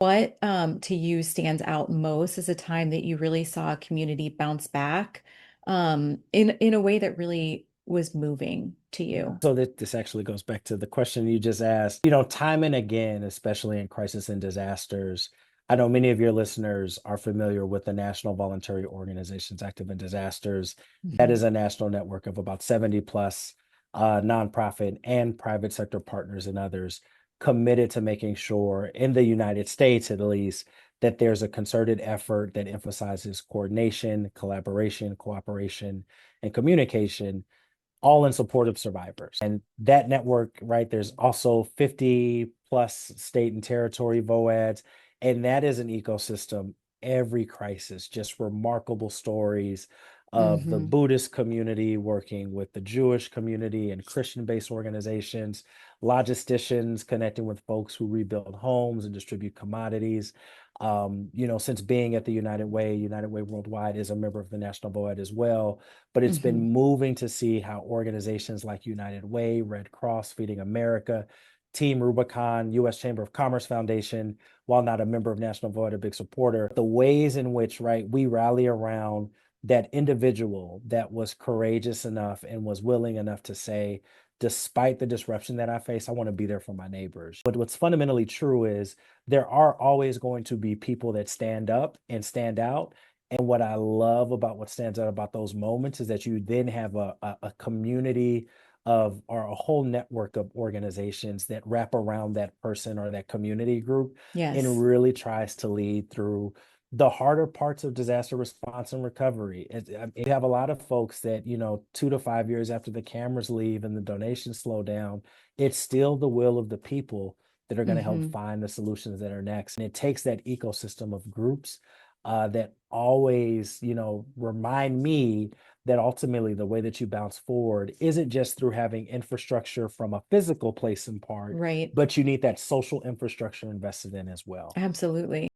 What to you stands out most as a time that you really saw a community bounce back in a way that really was moving to you? So that this actually goes back to the question you just asked. Time and again, especially in crisis and disasters, I know many of your listeners are familiar with the National Voluntary Organizations Active in Disasters. That Mhm. is a national network of about 70 plus nonprofit and private sector partners and others committed to making sure, in the United States at least, that there's a concerted effort that emphasizes coordination, collaboration, cooperation, and communication, all in support of survivors. And that network, right, there's also 50 plus state and territory VOADs. And that is an ecosystem. Every crisis, just remarkable stories of the Mhm. Buddhist community working with the Jewish community and Christian based organizations, logisticians connecting with folks who rebuild homes and distribute commodities. Since being at the United Way Worldwide is a member of the National VOAD as well, but it's Mhm. been moving to see how organizations like United Way, Red Cross, Feeding America, Team Rubicon, U.S. Chamber of Commerce Foundation, while not a member of National Void, a big supporter, the ways in which, right, we rally around that individual that was courageous enough and was willing enough to say, despite the disruption that I face, I want to be there for my neighbors. But what's fundamentally true is there are always going to be people that stand up and stand out. And what I love about what stands out about those moments is that you then have a community of, or a whole network of organizations that wrap around that person or that community group and Yes. really tries to lead through the harder parts of disaster response and recovery. You have a lot of folks that, 2 to 5 years after the cameras leave and the donations slow down, it's still the will of the people that are going to help Mhm. find the solutions that are next. And it takes that ecosystem of groups that always, remind me that ultimately the way that you bounce forward isn't just through having infrastructure from a physical place and part, Right. but you need that social infrastructure invested in as well. Absolutely.